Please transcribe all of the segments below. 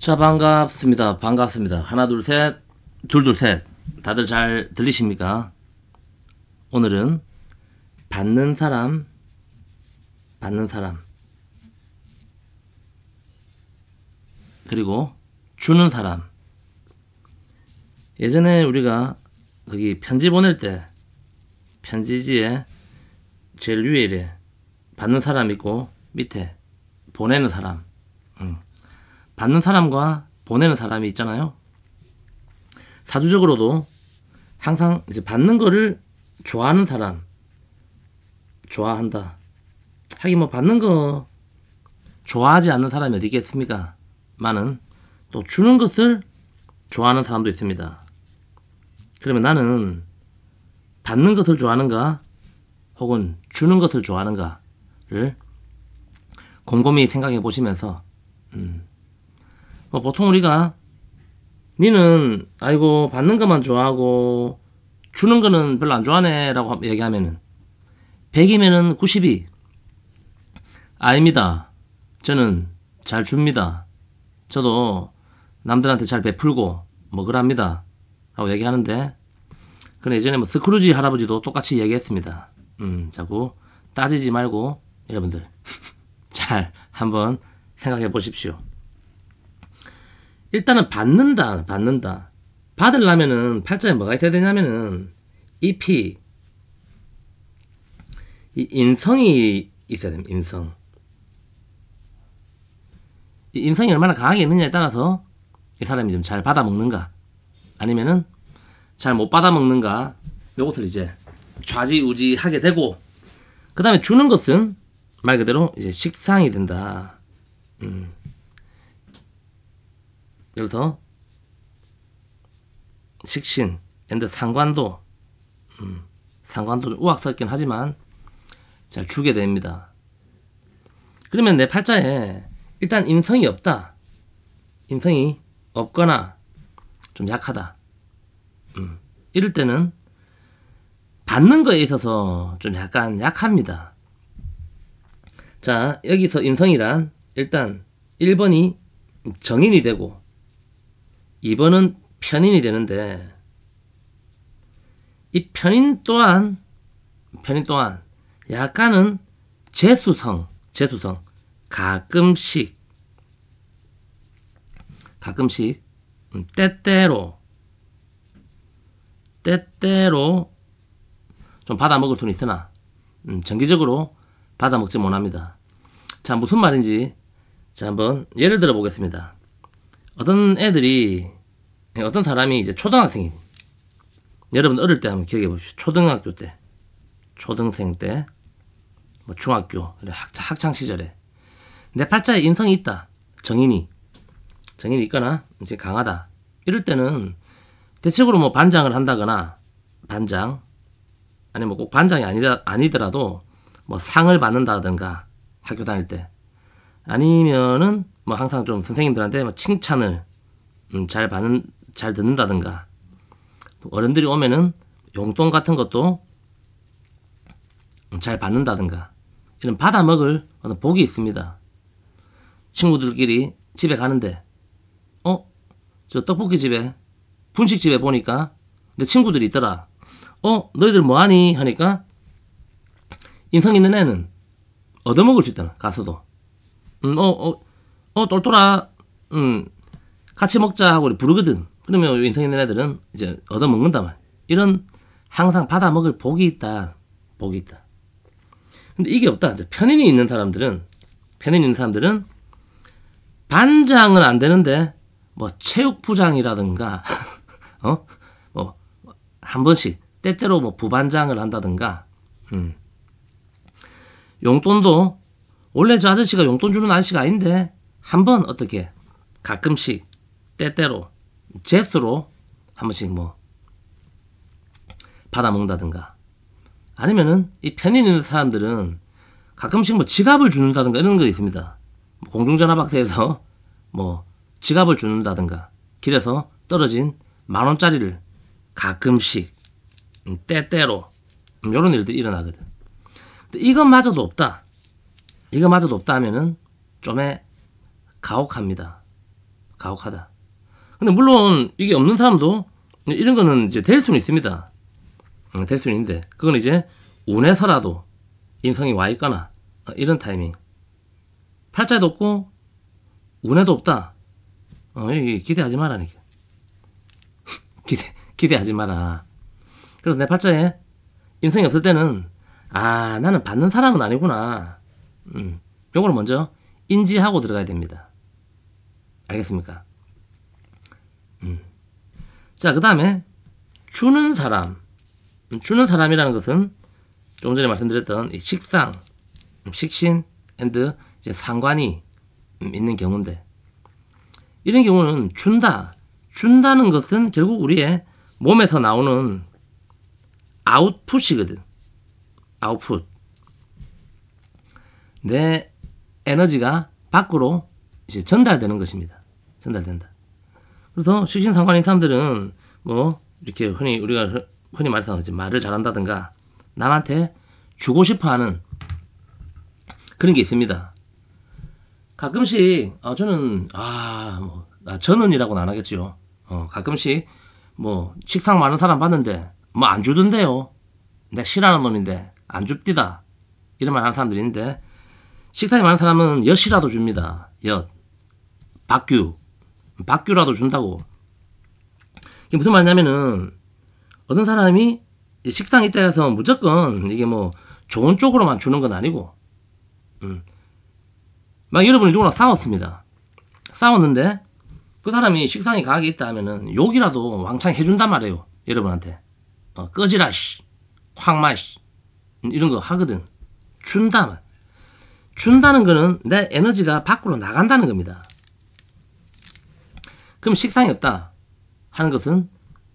자, 반갑습니다. 반갑습니다. 하나, 둘, 셋. 둘, 둘, 셋. 다들 잘 들리십니까? 오늘은 받는 사람, 그리고 주는 사람. 예전에 우리가 거기 편지 보낼 때 편지지에 제일 위에 이래 받는 사람 있고 밑에 보내는 사람. 받는 사람과 보내는 사람이 있잖아요. 사주적으로도 항상 이제 받는 거를 좋아하는 사람, 좋아한다. 하긴 뭐 받는 거 좋아하지 않는 사람이 어디 있겠습니까? 많은 또 주는 것을 좋아하는 사람도 있습니다. 그러면 나는 받는 것을 좋아하는가 혹은 주는 것을 좋아하는가를 곰곰이 생각해 보시면서 뭐 보통 우리가 니는 아이고 받는 것만 좋아하고 주는 거는 별로 안 좋아하네 라고 얘기하면은 100이면은 90이 아닙니다. 저는 잘 줍니다. 저도 남들한테 잘 베풀고 뭐 그럽니다 라고 얘기하는데, 그래 예전에 뭐 스크루지 할아버지도 똑같이 얘기했습니다. 자꾸 따지지 말고 여러분들 잘 한번 생각해 보십시오. 일단은 받는다. 받으려면은 팔자에 뭐가 있어야 되냐면은 이 인성이 있어야 됩니다. 인성. 이 인성이 얼마나 강하게 있느냐에 따라서 이 사람이 좀 잘 받아먹는가 아니면은 잘 못 받아먹는가, 요것을 이제 좌지우지하게 되고, 그 다음에 주는 것은 말 그대로 이제 식상이 된다. 그래서 식신 앤드 상관도 상관도 좀 우악스럽긴 하지만 잘 주게 됩니다. 그러면 내 팔자에 일단 인성이 없다, 인성이 없거나 좀 약하다, 이럴 때는 받는 거에 있어서 좀 약간 약합니다. 자, 여기서 인성이란 일단 1번이 정인이 되고 2번은 편인이 되는데, 이 편인 또한 약간은 재수성, 가끔씩 때때로 좀 받아먹을 돈이 있으나 정기적으로 받아먹지 못합니다. 자, 무슨 말인지 자 한번 예를 들어 보겠습니다. 어떤 사람이 이제 초등학생이, 여러분 어릴 때 한번 기억해 보십시오. 초등학교 때, 초등생 때, 뭐 중학교, 학창 시절에 내 팔자에 인성이 있다, 정인이 있거나 이제 강하다, 이럴 때는 대체적으로 뭐 반장을 한다거나, 아니면 꼭 반장이 아니더라도 뭐 상을 받는다든가, 학교 다닐 때 아니면은 뭐 항상 좀 선생님들한테 뭐 칭찬을 잘 듣는다든가, 어른들이 오면은 용돈 같은 것도 잘 받는다든가, 이런 받아먹을 어떤 복이 있습니다. 친구들끼리 집에 가는데 저 떡볶이 집에, 분식집에 보니까 내 친구들이 있더라. 너희들 뭐하니? 하니까 인성 있는 애는 얻어먹을 수 있다. 가서도 똘똘아 같이 먹자 하고 부르거든. 그러면 인성 있는 애들은 이제 얻어먹는단 말이야. 이런 항상 받아먹을 복이 있다. 근데 이게 없다. 이제 편인이 있는 사람들은 반장은 안 되는데 뭐 체육부장이라든가 뭐 한 번씩 때때로 뭐 부반장을 한다든가, 용돈도 원래 저 아저씨가 용돈 주는 아저씨가 아닌데 한번 어떻게 가끔씩 때때로 제스로 한 번씩 뭐 받아먹는다든가, 아니면은 이 편인 있는 사람들은 가끔씩 뭐 지갑을 주는다든가 이런 거 있습니다. 공중전화 박스에서 뭐 지갑을 주는다든가, 길에서 떨어진 10,000원짜리를 가끔씩 때때로 이런 일들이 일어나거든. 근데 이것마저도 없다 하면은 좀 가혹합니다. 가혹하다. 근데 물론 이게 없는 사람도 이런 거는 이제 될 수는 있습니다. 될 수는 있는데 그건 이제 운에서라도 인성이 와 있거나 이런 타이밍. 팔자에도 없고 운에도 없다. 기대하지 마라. 기대하지 마라. 그래서 내 팔자에 인성이 없을 때는 나는 받는 사람은 아니구나. 요거를 먼저 인지하고 들어가야 됩니다. 알겠습니까? 자, 그 다음에 주는 사람. 주는 사람이라는 것은 조금 전에 말씀드렸던 이 식상, 식신, 앤드 이제 상관이 있는 경우인데, 이런 경우는 준다는 것은 결국 우리의 몸에서 나오는 아웃풋이거든. 아웃풋. 내 에너지가 밖으로 이제 전달되는 것입니다. 전달된다. 그래서 식신상관인 사람들은 뭐 이렇게 우리가 흔히 말해서 말을 잘한다든가 남한테 주고 싶어하는 그런 게 있습니다. 가끔씩 저는이라고는 안 하겠죠. 가끔씩 뭐 식상 많은 사람 봤는데 뭐 안 주던데요. 내가 싫어하는 놈인데 안 줍디다. 이런 말 하는 사람들이 있는데, 식상이 많은 사람은 엿이라도 줍니다. 엿. 박규라도 준다고. 이게 무슨 말이냐면은 어떤 사람이 식상이 있다 해서 무조건 이게 뭐 좋은 쪽으로만 주는 건 아니고, 막 여러분이 누구랑 싸웠습니다. 싸웠는데 그 사람이 식상이 강하게 있다 하면은 욕이라도 왕창 해준단 말이에요. 여러분한테. 꺼지라 씨, 확 마 씨, 이런 거 하거든. 준다는 거는 내 에너지가 밖으로 나간다는 겁니다. 그럼 식상이 없다 하는 것은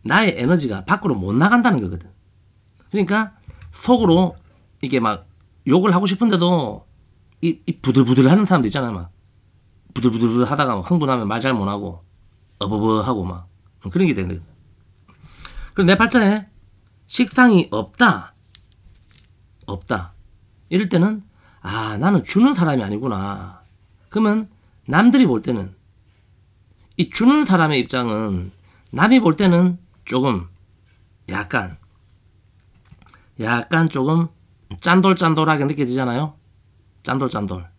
나의 에너지가 밖으로 못 나간다는 거거든. 그러니까 속으로 이게 막 욕을 하고 싶은데도 이 부들부들 하는 사람도 있잖아요. 막 부들부들 하다가 막 흥분하면 말 잘 못하고 어버버하고 막 그런 게 되는 거거든. 그럼 내 팔자에 식상이 없다. 이럴 때는 나는 주는 사람이 아니구나. 그러면 남들이 볼 때는, 이 주는 사람의 입장은 남이 볼 때는 조금 약간 조금 짠돌짠돌하게 느껴지잖아요. 짠돌.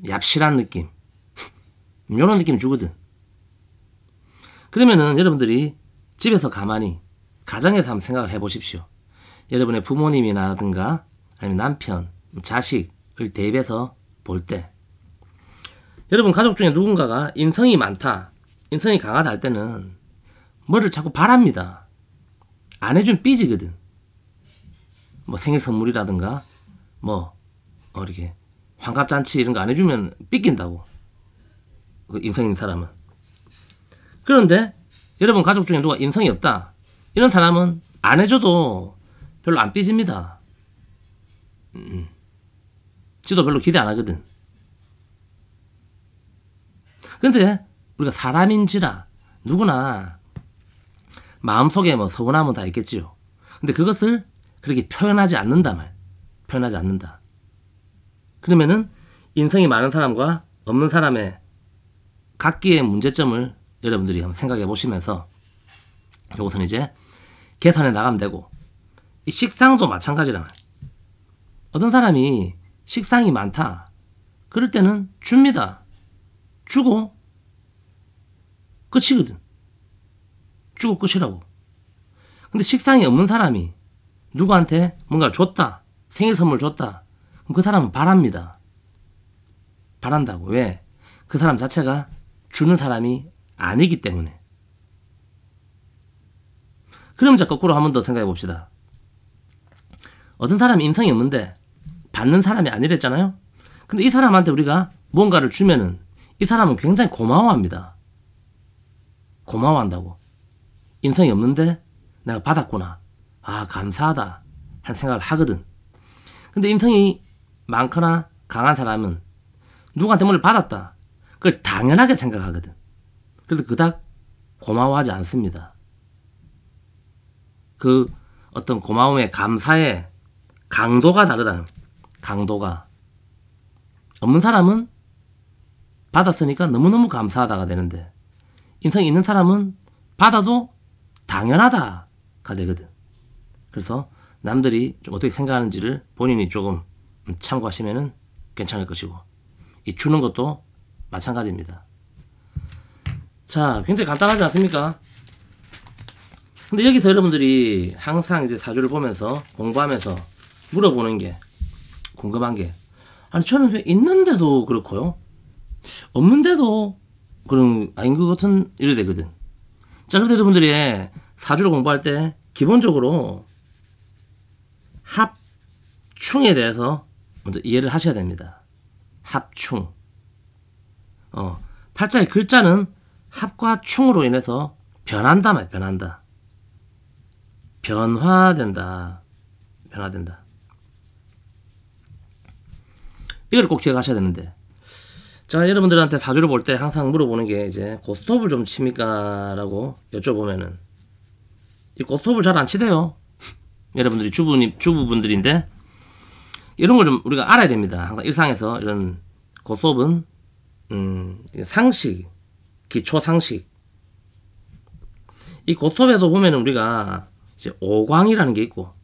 얍실한 느낌. 이런 느낌 주거든. 그러면은 여러분들이 집에서 가만히 가정에서 한번 생각을 해보십시오. 여러분의 부모님이라든가 아니면 남편, 자식을 대입해서 볼 때, 여러분 가족 중에 누군가가 인성이 많다, 인성이 강하다 할 때는 뭐를 자꾸 바랍니다. 안 해주면 삐지거든. 뭐 생일 선물이라든가 이렇게 환갑잔치 이런 거 안 해주면 삐낀다고. 그 인성 있는 사람은. 그런데 여러분 가족 중에 누가 인성이 없다, 이런 사람은 안 해줘도 별로 안 삐집니다. 지도 별로 기대 안 하거든. 근데 우리가 사람인지라 누구나 마음속에 뭐 서운함은 다 있겠지요. 근데 그것을 그렇게 표현하지 않는다. 그러면은 인성이 많은 사람과 없는 사람의 각기의 문제점을 여러분들이 한번 생각해 보시면서 이것은 이제 계산해 나가면 되고, 이 식상도 마찬가지라. 어떤 사람이 식상이 많다, 그럴 때는 줍니다. 주고 끝이거든. 주고 끝이라고. 근데 식상이 없는 사람이 누구한테 뭔가를 줬다, 생일 선물 줬다, 그럼 그 사람은 바랍니다. 바란다고. 왜? 그 사람 자체가 주는 사람이 아니기 때문에. 그럼 자 거꾸로 한 번 더 생각해 봅시다. 어떤 사람이 인성이 없는데 받는 사람이 아니랬잖아요. 근데 이 사람한테 우리가 뭔가를 주면은 이 사람은 굉장히 고마워합니다. 고마워한다고. 인성이 없는데 내가 받았구나, 감사하다 하는 생각을 하거든. 근데 인성이 많거나 강한 사람은 누구한테 뭘 받았다, 그걸 당연하게 생각하거든. 그래서 그닥 고마워하지 않습니다. 그 어떤 고마움의 감사의 강도가 다르다는, 강도가. 없는 사람은 받았으니까 너무너무 감사하다가 되는데, 인성이 있는 사람은 받아도 당연하다가 되거든. 그래서 남들이 좀 어떻게 생각하는지를 본인이 조금 참고하시면은 괜찮을 것이고, 이 주는 것도 마찬가지입니다. 자, 굉장히 간단하지 않습니까? 근데 여기서 여러분들이 항상 이제 사주를 보면서 공부하면서 물어보는 게, 궁금한 게, 아니 저는 왜 있는데도 그렇고요, 없는데도 그런 아닌 것 같은 이래 되거든. 자, 그래서 여러분들이 사주를 공부할 때 기본적으로 합충에 대해서 먼저 이해를 하셔야 됩니다. 합충. 팔자의 글자는 합과 충으로 인해서 변한다 말, 변한다. 변화된다. 변화된다. 이걸 꼭 기억하셔야 되는데, 자, 여러분들한테 사주를 볼 때 항상 물어보는 게 이제 고스톱을 좀 칩니까? 라고 여쭤보면은, 이 고스톱을 잘 안 치대요. 여러분들이 주부분들인데, 이런 걸 좀 우리가 알아야 됩니다. 항상 일상에서 이런 고스톱은, 상식, 기초 상식. 이 고스톱에도 보면은 우리가 이제 오광이라는 게 있고,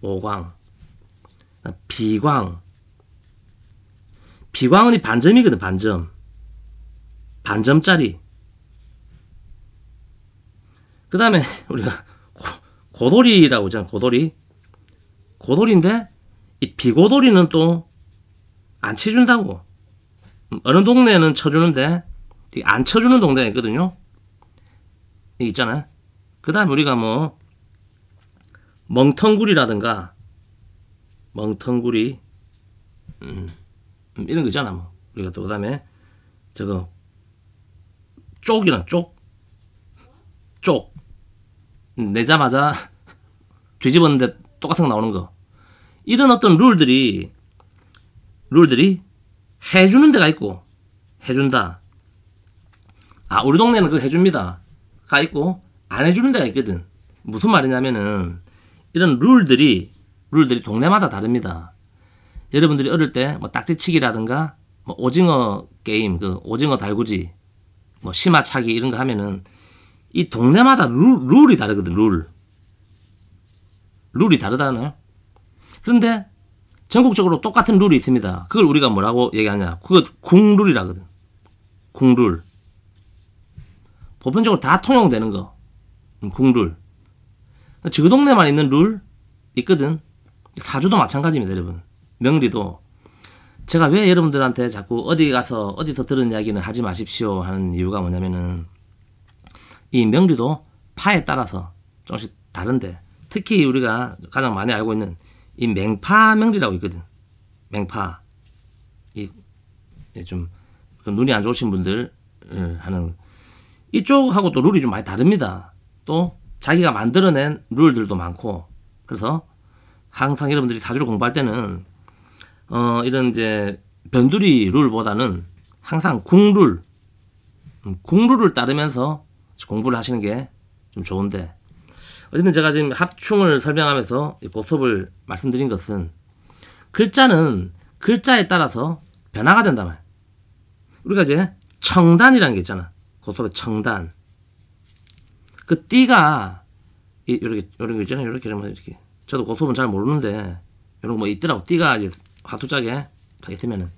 오광, 비광. 비광은 이 반점이거든, 반점. 반점짜리. 그 다음에 우리가 고돌이라고 하잖아, 고돌이. 고돌인데, 이 비고돌이는 또 안 치준다고. 어느 동네는 쳐주는데, 안 쳐주는 동네가 있거든요. 이게 있잖아. 그 다음에 우리가 뭐, 멍텅구리라든가, 멍텅구리, 이런 거 있잖아, 뭐. 우리가 또, 그 다음에, 저거, 쪽이나, 쪽. 내자마자 뒤집었는데 똑같은 거 나오는 거. 이런 어떤 룰들이 해주는 데가 있고, 해준다. 아, 우리 동네는 그거 해줍니다. 가 있고, 안 해주는 데가 있거든. 무슨 말이냐면은, 이런 룰들이 동네마다 다릅니다. 여러분들이 어릴 때 뭐 딱지치기라든가 뭐 오징어 게임, 그 오징어 달구지, 뭐 심화차기 이런 거 하면은 이 동네마다 룰이 다르거든. 룰이 다르다는. 그런데 전국적으로 똑같은 룰이 있습니다. 그걸 우리가 뭐라고 얘기하냐? 그거 국룰이라거든. 국룰. 보편적으로 다 통용되는 거. 국룰. 저 동네만 있는 룰 있거든. 사주도 마찬가지입니다, 여러분. 명리도. 제가 왜 여러분들한테 자꾸 어디서 들은 이야기는 하지 마십시오 하는 이유가 뭐냐면은, 이 명리도 파에 따라서 조금씩 다른데, 특히 우리가 가장 많이 알고 있는 이 맹파 명리라고 있거든. 맹파. 좀 눈이 안 좋으신 분들 하는, 이쪽하고 또 룰이 좀 많이 다릅니다. 또 자기가 만들어낸 룰들도 많고. 그래서 항상 여러분들이 사주를 공부할 때는 이런 이제 변두리 룰보다는 항상 국룰을 따르면서 공부를 하시는 게 좀 좋은데, 어쨌든 제가 지금 합충을 설명하면서 고스톱을 말씀드린 것은, 글자는 글자에 따라서 변화가 된단 말이야. 우리가 이제 청단이라는 게 있잖아. 고스톱의 청단. 그 띠가 이렇게 있잖아요. 이렇게 저도 고스톱은 잘 모르는데 이런 거 뭐 있더라고. 띠가 이제 화투짝에 다 있으면은,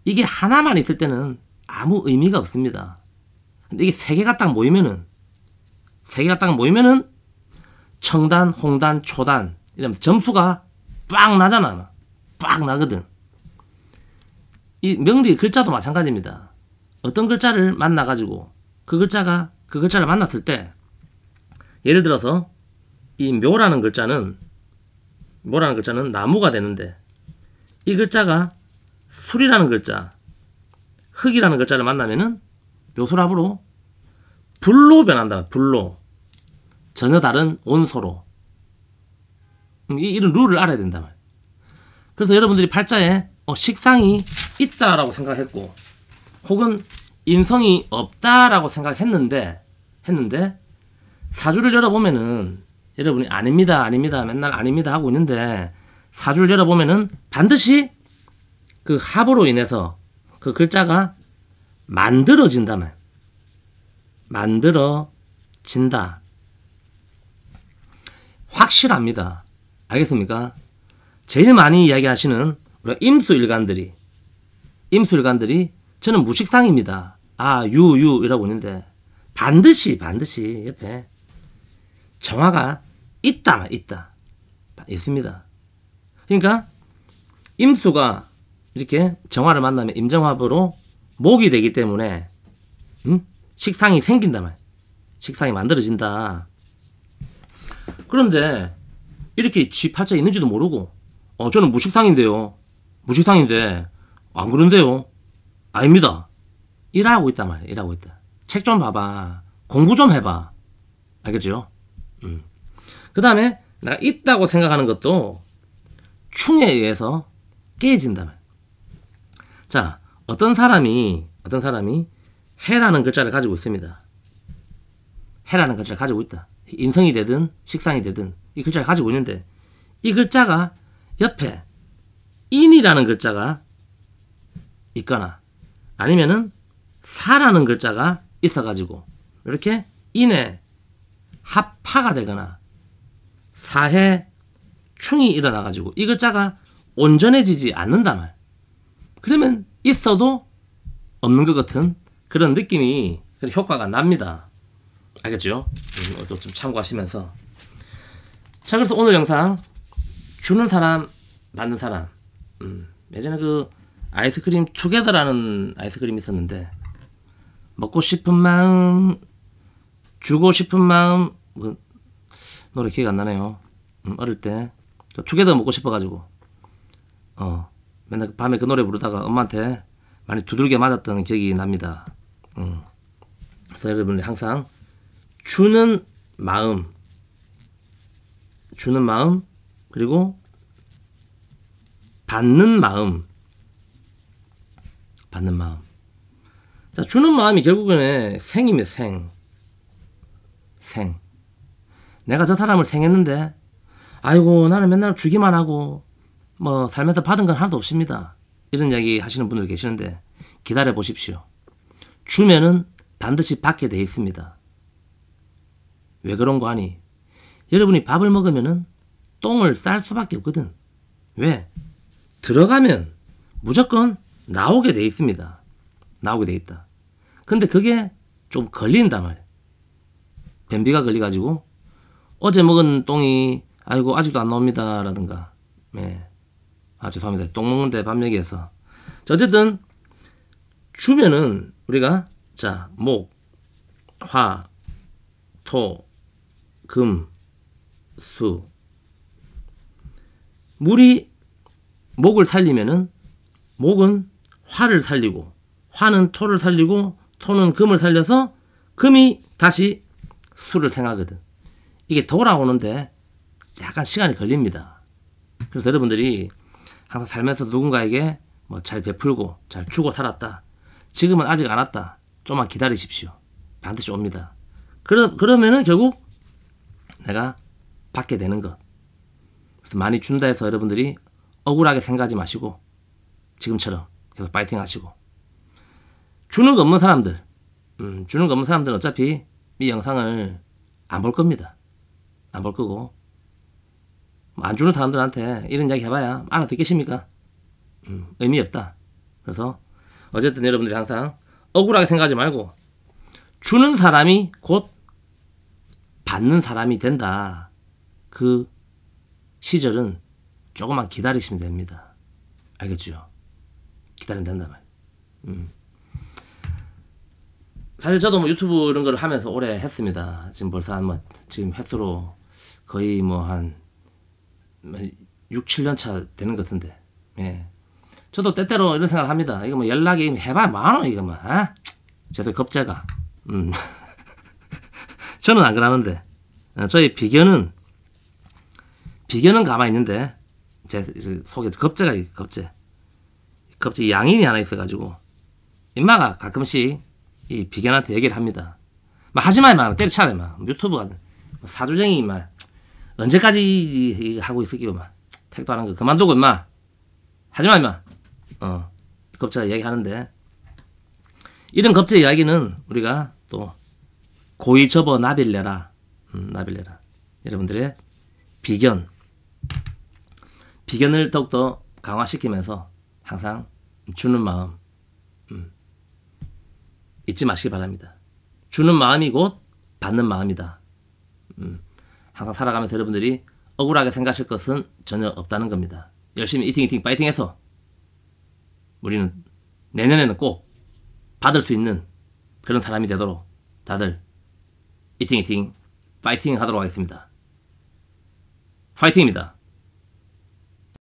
이게 하나만 있을 때는 아무 의미가 없습니다. 근데 이게 세 개가 딱 모이면은 청단, 홍단, 초단 이러면 점수가 빡 나잖아. 빡 나거든. 이 명리 글자도 마찬가지입니다. 어떤 글자를 만나가지고 그 글자를 만났을 때, 예를 들어서 이 묘라는 글자는 나무가 되는데, 이 글자가 술이라는 글자, 흙이라는 글자를 만나면은 묘술합으로 불로 변한다. 불로. 전혀 다른 온소로. 이런 룰을 알아야 된단 말이에요. 그래서 여러분들이 팔자에 식상이 있다라고 생각했고, 혹은 인성이 없다라고 생각했는데 사주를 열어보면은 여러분이 아닙니다 맨날 아닙니다 하고 있는데, 사주를 열어보면은 반드시 그 합으로 인해서 그 글자가 만들어진다 말. 만들어진다. 확실합니다. 알겠습니까? 제일 많이 이야기하시는 우리 임수일간들이 저는 무식상입니다. 아, 유이라고 있는데 반드시 옆에 정화가 있다. 있습니다. 그러니까 임수가 이렇게 정화를 만나면 임정화부로 목이 되기 때문에 식상이 생긴다 말. 식상이 만들어진다. 그런데 이렇게 쥐 팔자에 있는지도 모르고 저는 무식상인데요. 무식상인데 안 그런데요. 아닙니다. 일하고 있단 말이야. 일하고 있다. 책 좀 봐봐. 공부 좀 해봐. 알겠죠? 그 다음에 내가 있다고 생각하는 것도 충에 의해서 깨진단 말이야. 자, 어떤 사람이 해라는 글자를 가지고 있습니다. 해라는 글자를 가지고 있다. 인성이 되든 식상이 되든 이 글자를 가지고 있는데 이 글자가 옆에 인이라는 글자가 있거나 아니면은 사라는 글자가 있어가지고 이렇게 인에 합파가 되거나 사해 충이 일어나가지고 이 글자가 온전해지지 않는단 말. 그러면 있어도 없는 것 같은 그런 느낌이 효과가 납니다. 알겠죠? 이것도 좀 참고하시면서. 자, 그래서 오늘 영상 주는 사람 받는 사람. 예전에 그 아이스크림 투게더라는 아이스크림이 있었는데 먹고 싶은 마음 주고 싶은 마음 노래 기억이 안 나네요. 어릴 때 투게더 먹고 싶어가지고 맨날 밤에 그 노래 부르다가 엄마한테 많이 두들겨 맞았던 기억이 납니다. 그래서 여러분이 항상 주는 마음 그리고 받는 마음. 자, 주는 마음이 결국에는 생이면 생. 내가 저 사람을 생했는데 아이고 나는 맨날 주기만 하고 뭐 살면서 받은 건 하나도 없습니다. 이런 이야기 하시는 분들 계시는데 기다려 보십시오. 주면은 반드시 받게 돼 있습니다. 왜 그런 거 아니? 여러분이 밥을 먹으면은 똥을 쌀 수밖에 없거든. 왜? 들어가면 무조건 나오게 돼 있습니다. 나오게 돼 있다. 근데 그게 좀 걸린단 말이야. 변비가 걸려가지고 어제 먹은 똥이 아이고 아직도 안 나옵니다 라든가. 네. 죄송합니다. 똥 먹는데 밥 얘기해서. 자, 어쨌든 주면은 우리가 자 목, 화, 토, 금, 수. 물이 목을 살리면은 목은 화를 살리고 화는 토를 살리고 토는 금을 살려서 금이 다시 수를 생하거든. 이게 돌아오는데 약간 시간이 걸립니다. 그래서 여러분들이 항상 살면서 누군가에게 뭐 잘 베풀고 잘 주고 살았다. 지금은 아직 안 왔다. 좀만 기다리십시오. 반드시 옵니다. 그러면은 결국 내가 받게 되는 것. 그래서 많이 준다 해서 여러분들이 억울하게 생각하지 마시고 지금처럼 계속 파이팅 하시고. 주는 거 없는 사람들은 어차피 이 영상을 안 볼 겁니다. 안 볼 거고 안 주는 사람들한테 이런 이야기 해봐야 알아듣겠습니까? 의미 없다. 그래서 어쨌든 여러분들이 항상 억울하게 생각하지 말고 주는 사람이 곧 받는 사람이 된다. 그 시절은 조금만 기다리시면 됩니다. 알겠죠? 기다리면 된단 말이에요. 사실 저도 뭐 유튜브 이런 걸 하면서 오래 했습니다. 지금 벌써 지금 횟수로 거의 한 6, 7년 차 되는 것 같은데. 예. 저도 때때로 이런 생각을 합니다. 이거 연락이 해봐야 많아, 이거 저도 겁재가. 저는 안 그러는데. 저희 비견은 가만히 있는데, 제 속에 겁재가 겁재 양인이 하나 있어가지고, 임마가 가끔씩 이 비견한테 얘기를 합니다. 하지마, 임마. 때려차려, 임마. 유튜브가 사주쟁이, 임마. 언제까지 하고 있을게요, 임마. 택도 안 한 거 그만두고, 임마. 하지마, 임마. 겁재가 얘기하는데, 이런 겁제 이야기는 우리가 또 고이 접어 나빌래라. 나빌래라. 여러분들의 비견을 더욱더 강화시키면서 항상 주는 마음 잊지 마시기 바랍니다. 주는 마음이 곧 받는 마음이다. 항상 살아가면서 여러분들이 억울하게 생각하실 것은 전혀 없다는 겁니다. 열심히 이팅 파이팅해서 우리는 내년에는 꼭 받을 수 있는 그런 사람이 되도록 다들 이팅 파이팅 하도록 하겠습니다. 파이팅입니다.